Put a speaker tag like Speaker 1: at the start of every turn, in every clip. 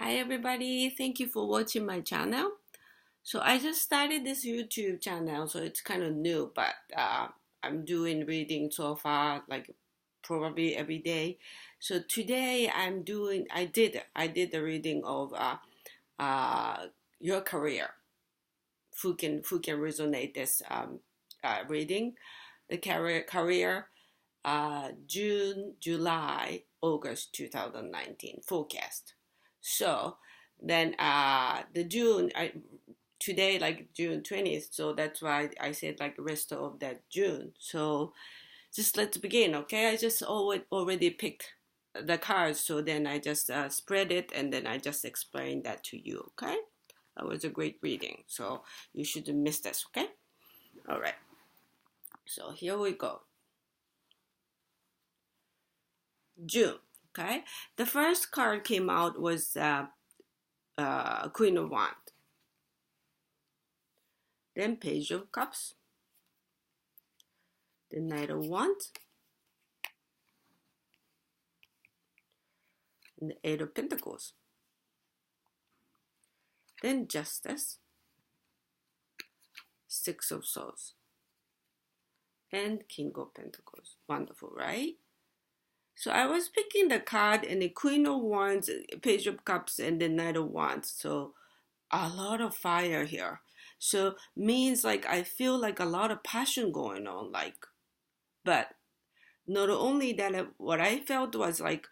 Speaker 1: Hi everybody, thank you for watching my channel. So I just started this YouTube channel, so it's kind of new, but I'm doing reading so far, like probably every day. So today I did the reading of your career. Who can resonate this reading? The career June, July, August 2019 forecast. So then the June, today like June 20th, so that's why I said like rest of that June. So just let's begin, okay? I just already picked the cards, so then I just spread it and then I just explained that to you, okay? That was a great reading, so you shouldn't miss this, okay? All right, so here we go. June. Okay, the first card came out was Queen of Wands, then Page of Cups, the Knight of Wands, and the Eight of Pentacles, then Justice, Six of Swords, and King of Pentacles. Wonderful, right? So I was picking the card and the Queen of Wands, Page of Cups, and the Knight of Wands. So a lot of fire here. So means like I feel like a lot of passion going on, like, but not only that, what I felt was like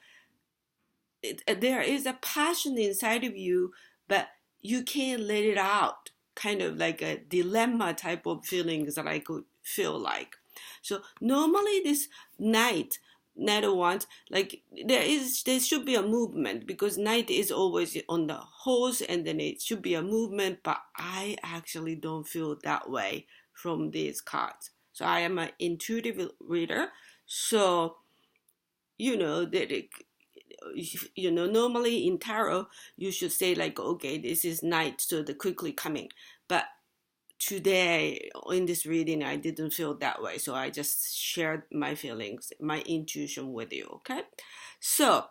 Speaker 1: there is a passion inside of you, but you can't let it out. Kind of like a dilemma type of feelings that I could feel like. So normally this night of wands, like there should be a movement because night is always on the horse and then it should be a movement, but I actually don't feel that way from these cards. So I am an intuitive reader. So that normally in tarot you should say like, okay, this is night, so the quickly coming, but today in this reading I didn't feel that way, so I just shared my feelings, my intuition with you. Okay, so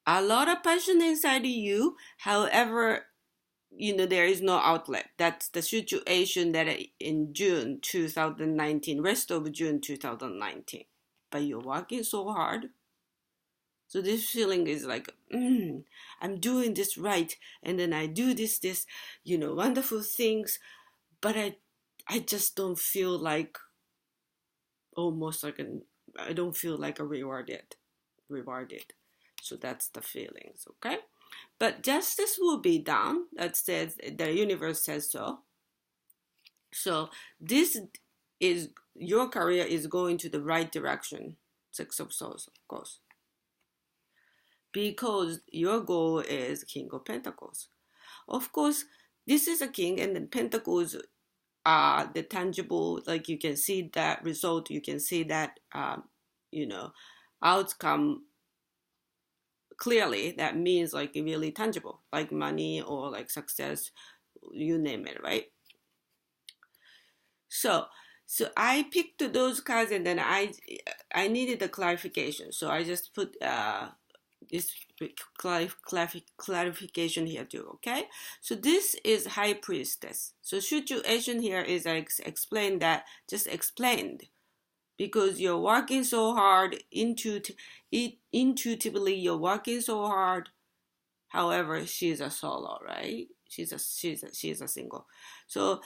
Speaker 1: a lot of passion inside you, however, there is no outlet. That's the situation that in June 2019, rest of June 2019, but you're working so hard. So this feeling is like, I'm doing this right, and then I do this, wonderful things, but I just don't feel like almost like I don't feel like a rewarded. So that's the feelings, okay? But justice will be done. That says the universe says so. So this is your career is going to the right direction. Six of Swords, of course, because your goal is King of Pentacles. Of course, this is a king, and then pentacles are the tangible, like you can see that result, you can see that, outcome clearly. That means like really tangible, like money or like success, you name it, right? So I picked those cards, and then I needed a clarification, so I just put this clarification here too. Okay, so this is High Priestess. So situation here is I explained that, just explained, because you're working so hard, intuitively you're working so hard. However, she's a solo, right? She's a single. So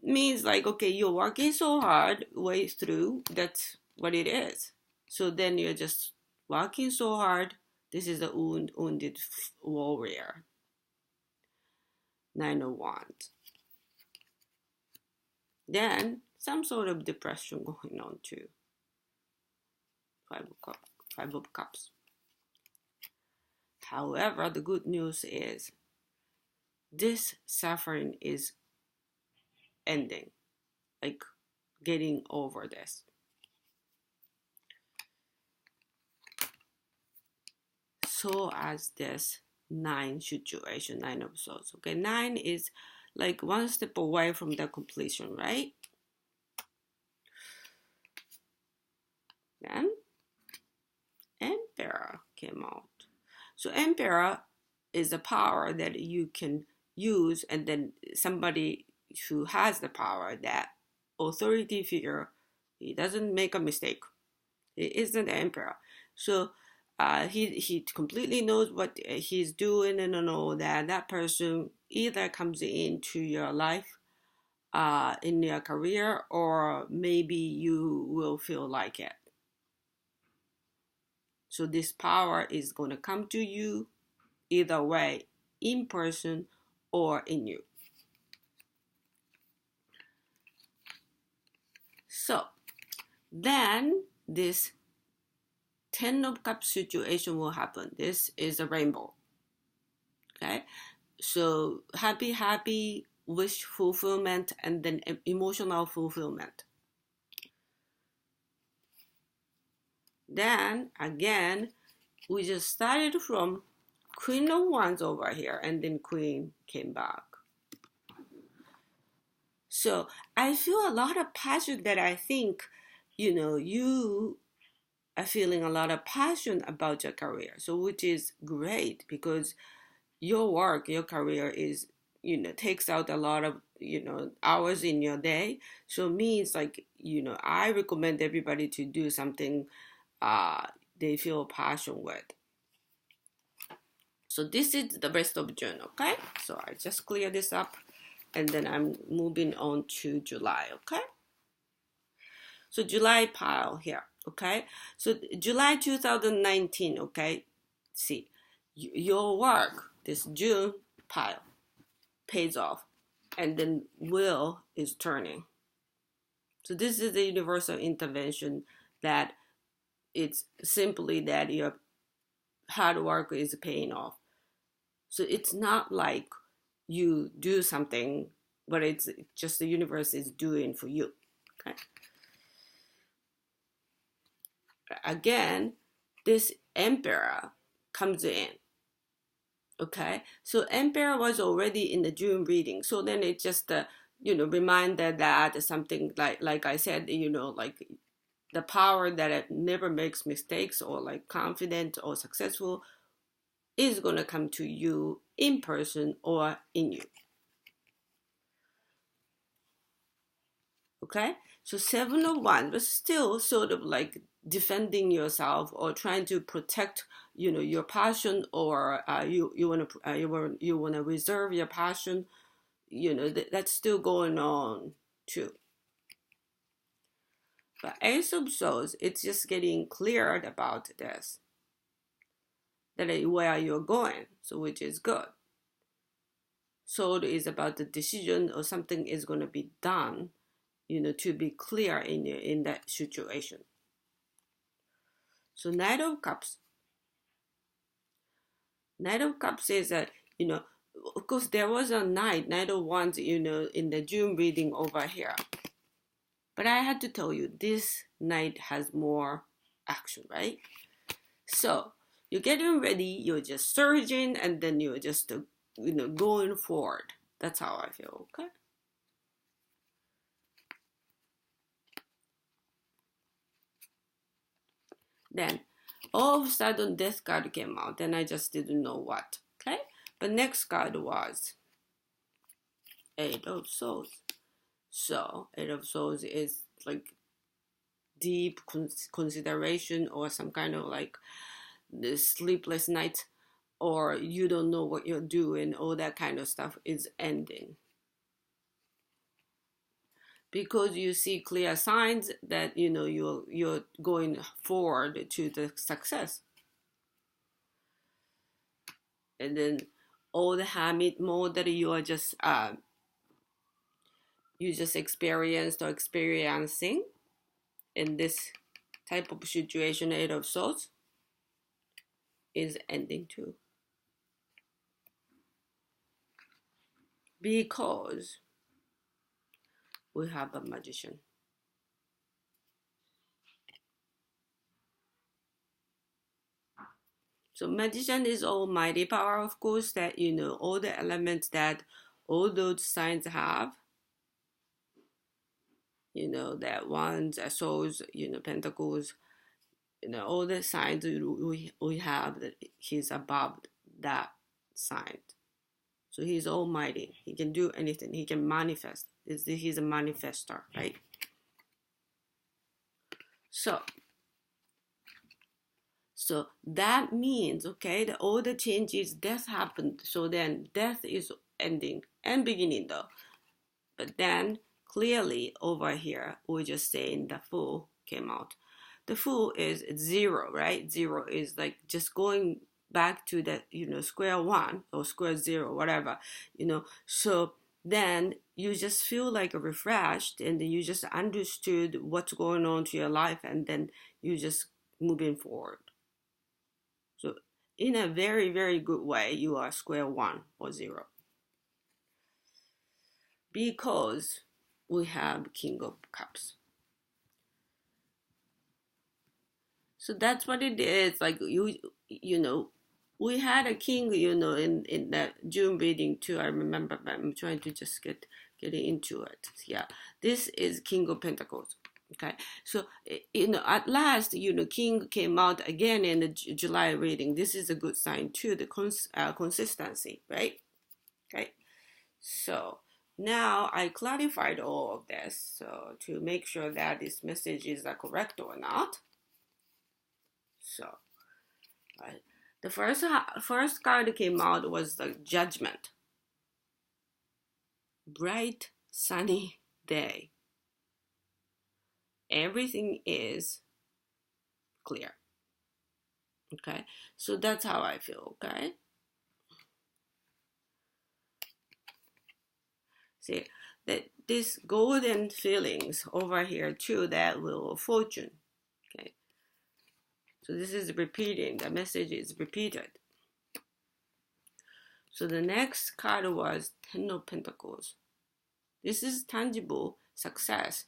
Speaker 1: means like, okay, you're working so hard way through. That's what it is. So then you're just working so hard. This is a wounded warrior. Nine of Wands. Then some sort of depression going on too. Five of Cups. However, the good news is this suffering is ending, like getting over this. So as this nine situation, Nine of Swords. Okay, nine is like one step away from the completion, right? Then Emperor came out. So Emperor is a power that you can use, and then somebody who has the power, that authority figure, he doesn't make a mistake. He isn't the emperor. So he completely knows what he's doing, and all that. That person either comes into your life, in your career, or maybe you will feel like it. So this power is going to come to you either way, in person or in you. So then this Ten of Cups situation will happen. This is a rainbow. Okay, so happy wish fulfillment, and then emotional fulfillment. Then again, we just started from Queen of Wands over here, and then Queen came back. So I feel a lot of passion that I think, you are feeling a lot of passion about your career. So which is great, because your work, your career is, takes out a lot of, hours in your day. So me, it's like, I recommend everybody to do something they feel passion with. So this is the rest of June, okay? So I just clear this up, and then I'm moving on to July, okay? So July pile here, okay? So July 2019, okay? See, your work, this June pile, pays off, and then wheel is turning. So this is the universal intervention, that it's simply that your hard work is paying off. So it's not like you do something, but it's just the universe is doing for you. Okay. Again, this emperor comes in. Okay. So emperor was already in the June reading. So then it just reminder that something like I said, like the power that it never makes mistakes, or like confident or successful, is going to come to you in person or in you. Okay, so Seven of Wands, but still sort of like defending yourself, or trying to protect, your passion, or you want to reserve your passion. That's still going on too. But Ace of Swords, it's just getting cleared about this, that where you're going, so which is good. Sword is about the decision, or something is going to be done, to be clear in that situation. So Knight of Cups. Knight of Cups is that, of course there was a Knight of Wands, in the June reading over here. But I had to tell you, this Knight has more action, right? So you're getting ready, you're just surging, and then you're just, going forward. That's how I feel, okay? Then all of a sudden Death card came out, and I just didn't know what, okay? But next card was Eight of Swords. So Eight of Swords is like deep consideration, or some kind of like the sleepless night, or you don't know what you're doing, all that kind of stuff is ending. Because you see clear signs that you're going forward to the success. And then all the hermit mode that you are just you just experienced or experiencing in this type of situation, Eight of Swords, is ending too. Because we have a Magician. So Magician is almighty power, of course, that all the elements that all those signs have. That Wands, Swords, Pentacles, all the signs we have, that he's above that sign. So he's almighty. He can do anything. He can manifest. He's a manifester, right? So that means, okay, that all the changes, death happened. So then death is ending and beginning though. But then clearly over here, we're just saying the Fool came out. The Fool is 0, right? 0 is like just going back to that, square one or square 0, whatever, So then you just feel like refreshed and you just understood what's going on to your life, and then you just moving forward. So in a very, very good way, you are square 1 or 0. Because we have King of Cups. So that's what it is. Like we had a king, in that June reading too. I remember, but I'm trying to just get into it. Yeah, this is King of Pentacles. Okay, so at last, King came out again in the July reading. This is a good sign too. The consistency, right? Okay, so now I clarified all of this, so to make sure that this message is correct or not. So, right. The first card that came out was the Judgment. Bright, sunny day. Everything is clear. Okay, so that's how I feel. Okay, see that this golden feelings over here too, that Wheel of Fortune. Okay, so this is repeating. The message is repeated. So the next card was Ten of Pentacles. This is tangible success.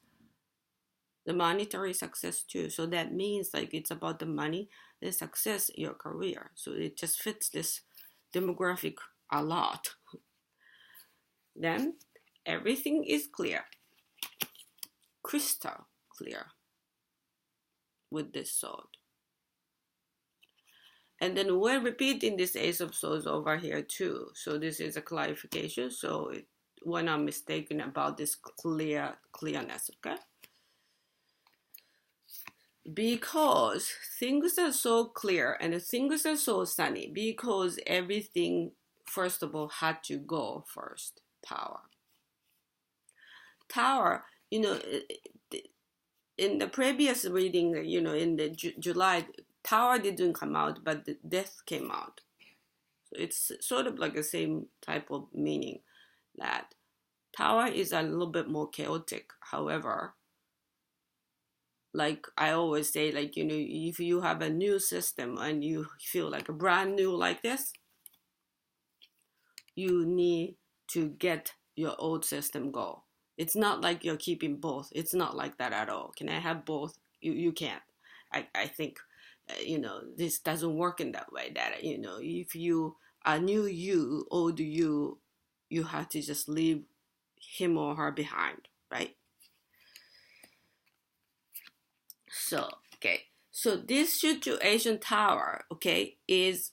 Speaker 1: The monetary success too. So that means like it's about the money, the success, your career. So it just fits this demographic a lot. Then everything is clear. Crystal clear with this sword. And then we're repeating this Ace of Swords over here too. So this is a clarification. So we're not mistaken about this clearness, okay? Because things are so clear and things are so sunny, because everything, first of all, had to go first. Tower, in the previous reading, in the July, Tower didn't come out, but the Death came out. So it's sort of like the same type of meaning, that Tower is a little bit more chaotic. However, like I always say, like, if you have a new system and you feel like a brand new like this, you need to get your old system go. It's not like you're keeping both. It's not like that at all. Can I have both? You can't. I think, this doesn't work in that way. That, if you are new you, old you have to just leave him or her behind, right? So, okay. So this situation, Tower, okay, is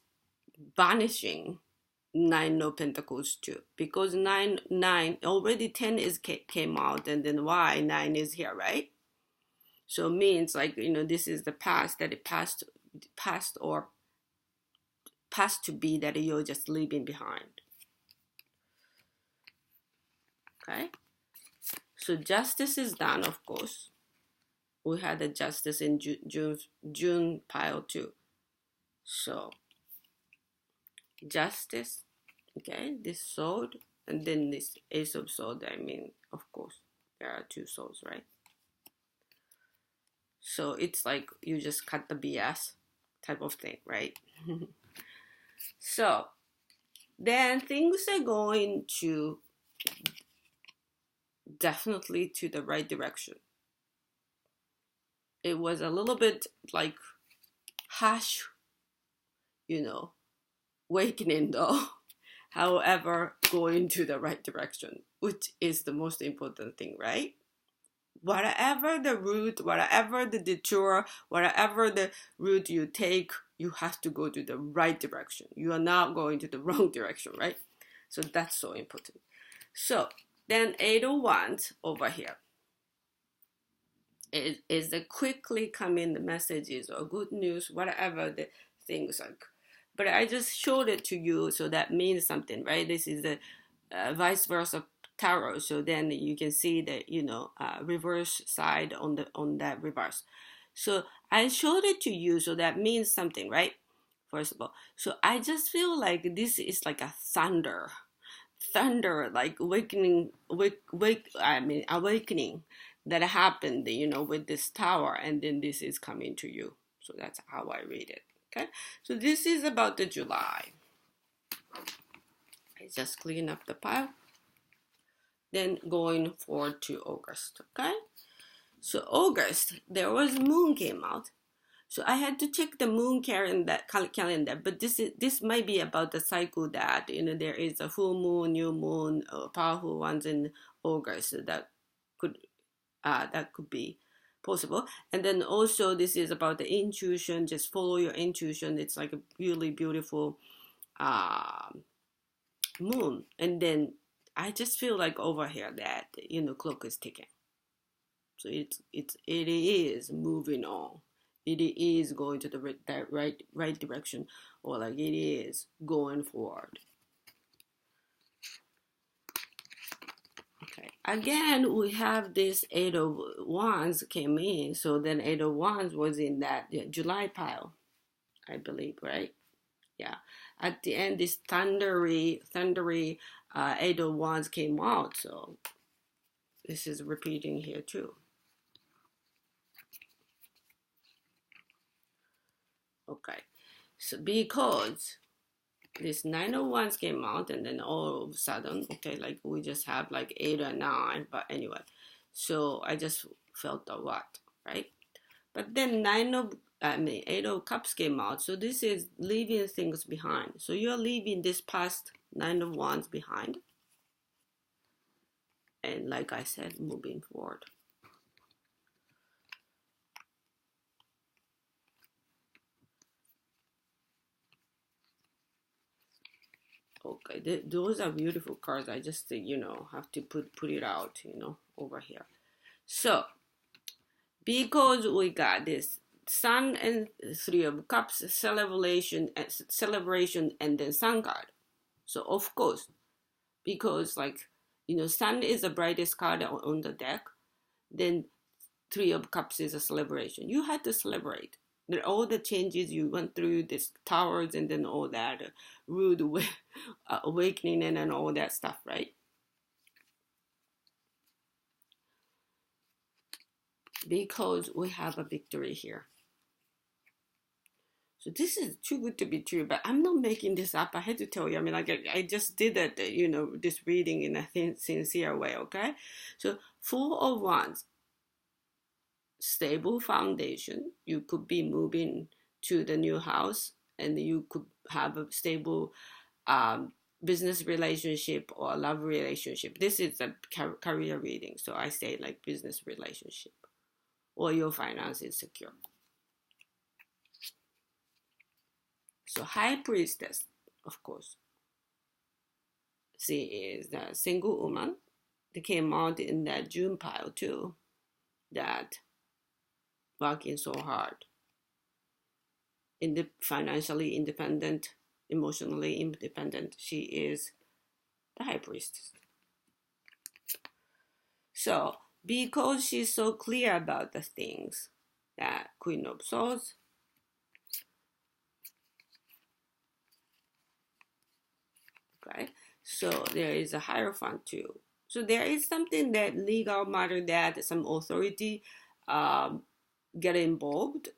Speaker 1: vanishing 9 of Pentacles too, because 9 already 10 came out, and then why 9 is here, right? So it means like, this is the past, that it passed or past to be, that you're just leaving behind. Okay, so justice is done, of course. We had the justice in June pile too. So justice, okay, this sword, and then this Ace of Swords. I mean, of course, there are 2 swords, right? So it's like you just cut the BS type of thing, right? So then things are going to definitely to the right direction. It was a little bit like harsh, awakening though. However, going to the right direction, which is the most important thing, right? Whatever the route, whatever the detour, whatever the route you take, you have to go to the right direction. You are not going to the wrong direction, right? So that's so important. So then 801 over here is the quickly coming messages or good news, whatever the things are. But I just showed it to you, so that means something, right? This is the vice versa tarot. So then you can see the reverse side on that reverse. So I showed it to you, so that means something, right? First of all, so I just feel like this is like a thunder, like awakening, awakening that happened, with this tower, and then this is coming to you. So that's how I read it. Okay, so this is about the July. I just clean up the pile. Then going forward to August. Okay, so August, there was moon came out. So I had to check the moon calendar, but this might be about the cycle that there is a full moon, new moon, powerful ones in August. So that could be possible. And then also this is about the intuition. Just follow your intuition. It's like a really beautiful moon. And then I just feel like over here that clock is ticking. So it is moving on. It is going to the right direction, or like it is going forward. Okay. Again, we have this 8 of Wands came in. So then 8 of Wands was in that July pile, I believe, right? Yeah. At the end, this thundery 8 of Wands came out. So this is repeating here too. Okay, so because this 9 of Wands came out, and then all of a sudden, okay, like we just have like 8 or 9, but anyway, so I just felt a what, right? But then 8 of Cups came out, so this is leaving things behind. So you're leaving this past 9 of Wands behind, and like I said, moving forward. Okay, those are beautiful cards. I just have to put it out over here. So because we got this Sun and 3 of Cups, celebration, and then Sun card. So of course, because Sun is the brightest card on the deck, then 3 of Cups is a celebration. You had to celebrate. All the changes you went through, this towers, and then all that rude awakening and all that stuff, right? Because we have a victory here. So this is too good to be true, but I'm not making this up. I had to tell you. I mean, I just did it, this reading in a sincere way, okay? So 4 of Wands, stable foundation. You could be moving to the new house, and you could have a stable business relationship or love relationship. This is a career reading, so I say like business relationship, or your finance is secure. So High Priestess, of course, she is the single woman. They came out in that June pile too, that working so hard, financially independent, emotionally independent. She is the High Priestess. So because she's so clear about the things, that Queen of Swords, okay, so there is a Hierophant too. So there is something that legal matter, that some authority get involved.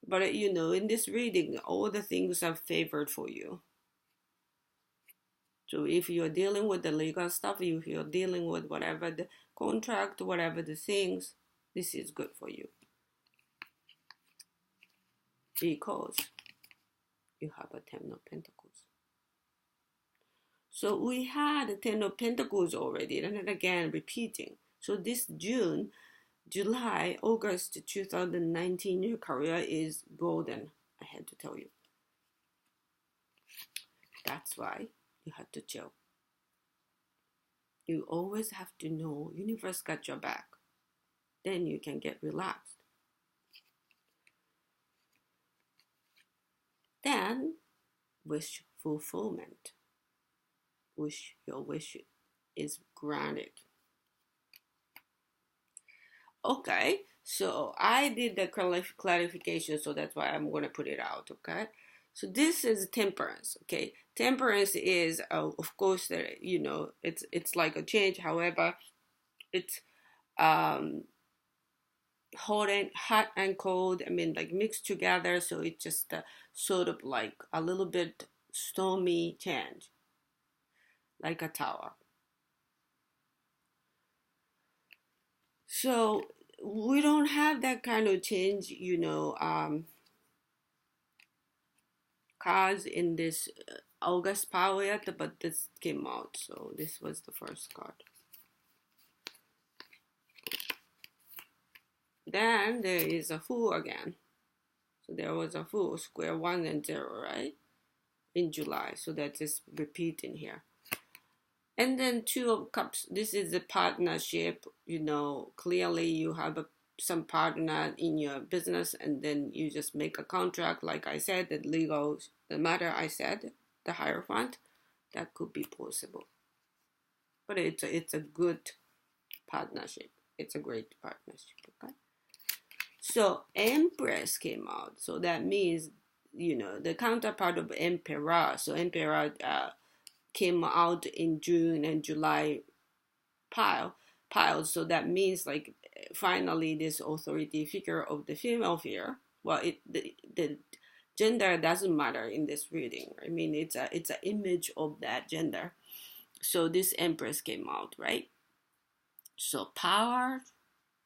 Speaker 1: But in this reading, all the things are favored for you. So if you're dealing with the legal stuff, if you're dealing with whatever the contract, whatever the things, this is good for you. Because you have a 10 of Pentacles. So we had a 10 of Pentacles already, and then again repeating. So this July, August 2019, your career is golden. I had to tell you. That's why you have to chill. You always have to know universe got your back. Then you can get relaxed. Then wish fulfillment. Wish your wish is granted. Okay, so I did the clarification, so that's why I'm going to put it out, okay? So this is temperance, okay? Temperance is, of course, it's like a change. However, it's hot and cold. I mean, like mixed together, so it's just sort of like a little bit stormy change, like a tower. So we don't have that kind of change, cards in this August power yet, but this came out, so this was the first card. Then there is a Fool again. So there was a Fool, square 1 and 0, right? In July, so that is repeating here. And then Two of Cups, this is a partnership, clearly you have some partner in your business, and then you just make a contract, like I said, the matter I said, the Hierophant, that could be possible. But it's a good partnership. It's a great partnership, okay? So Empress came out, so that means, the counterpart of Emperor. So Emperor came out in June and July piles. So that means like finally this authority figure of the female figure. Well, the gender doesn't matter in this reading. I mean, it's an image of that gender. So this Empress came out, right? So power,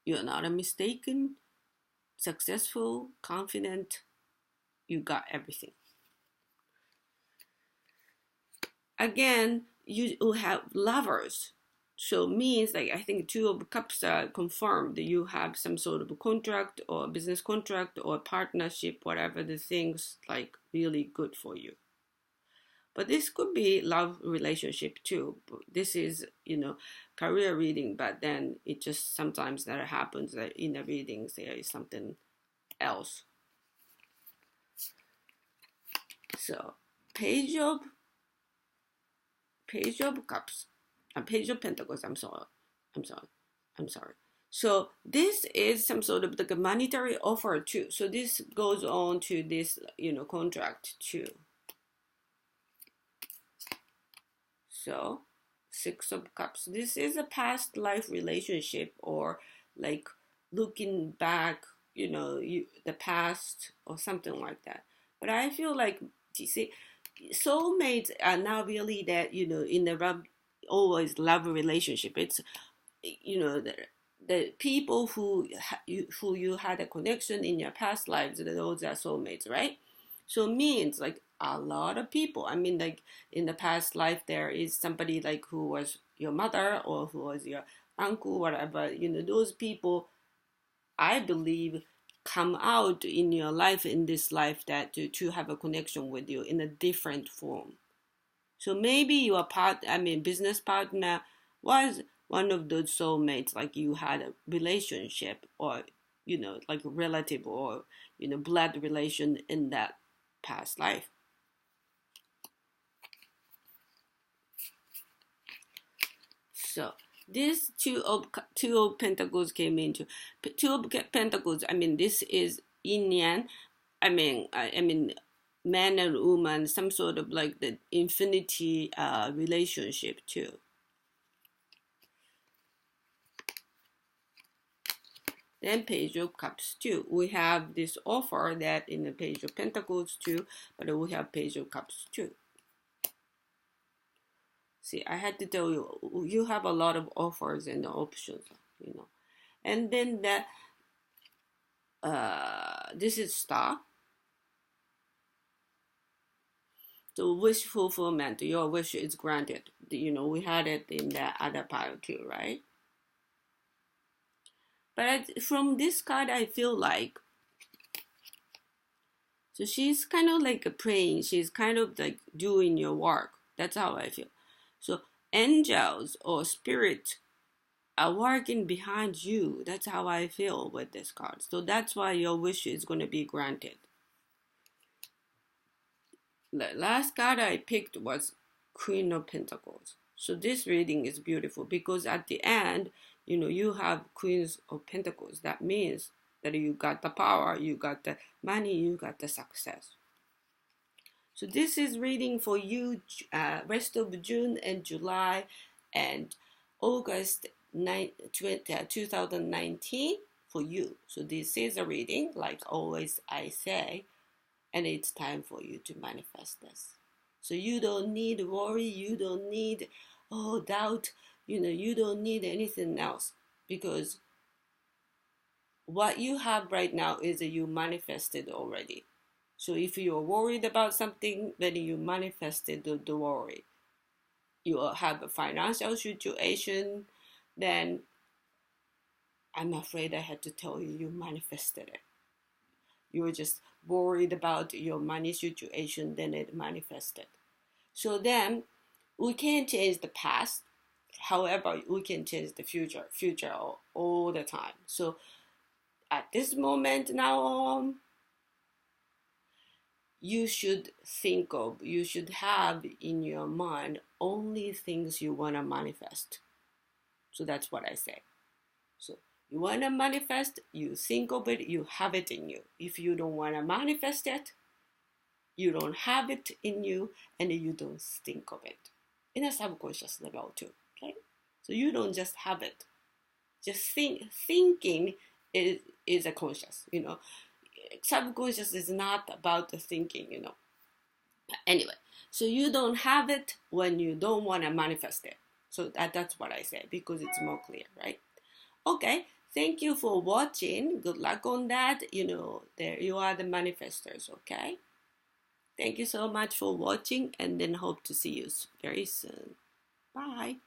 Speaker 1: you're not a mistaken, successful, confident, you got everything. Again, you have Lovers. So means like I think Two of Cups confirmed that you have some sort of a contract or a business contract or partnership, whatever the things like really good for you. But this could be love relationship too. This is, career reading, but then it just sometimes that happens that in the readings there is something else. So Page of Cups, Page of Pentacles. I'm sorry. So this is some sort of like a monetary offer too. So this goes on to this, contract too. So Six of Cups. This is a past life relationship, or like looking back, the past or something like that. But I feel like, you see, soulmates are not really that, in the always love relationship. It's, the people who you had a connection in your past lives, those are soulmates, right? So it means like a lot of people. I mean, like in the past life, there is somebody like who was your mother or who was your uncle, whatever. Those people, I believe, come out in your life in this life that to have a connection with you in a different form. So maybe your business partner was one of those soulmates, like you had a relationship or, like a relative or, blood relation in that past life. So this Two of Pentacles came into Two of Pentacles. I mean, this is yin yang. I mean, man and woman, some sort of like the infinity relationship too. Then Page of Cups too. We have this offer that in the Page of Pentacles too, but we have Page of Cups too. See, I had to tell you, you have a lot of offers and options, And then this is Star. So wish fulfillment, your wish is granted. We had it in the other pile too, right? But from this card, I feel like, So she's kind of like praying. She's kind of like doing your work. That's how I feel. So angels or spirit are working behind you. That's how I feel with this card. So that's why your wish is going to be granted. The last card I picked was Queen of Pentacles. So this reading is beautiful because at the end, you have Queens of Pentacles. That means that you got the power, you got the money, you got the success. So this is reading for you rest of June and July and August 2019 for you. So this is a reading, like always I say, and it's time for you to manifest this. So you don't need worry, you don't need doubt, you don't need anything else, because what you have right now is that you manifested already. So if you're worried about something, then you manifested the worry. You have a financial situation, then I'm afraid I had to tell you, you manifested it. You were just worried about your money situation, then it manifested. So then we can't change the past. However, we can change the future all the time. So at this moment now on, you should have in your mind only things you want to manifest. So that's what I say. So you want to manifest, you think of it, you have it in you. If you don't want to manifest it, you don't have it in you, and you don't think of it. In a subconscious level too, okay? So you don't just have it. Just thinking is a conscious, Subconscious is not about the thinking, Anyway, so you don't have it when you don't want to manifest it. So that's what I say, because it's more clear, right? Okay, thank you for watching. Good luck on that. There you are, the manifestors, okay? Thank you so much for watching, and then hope to see you very soon. Bye.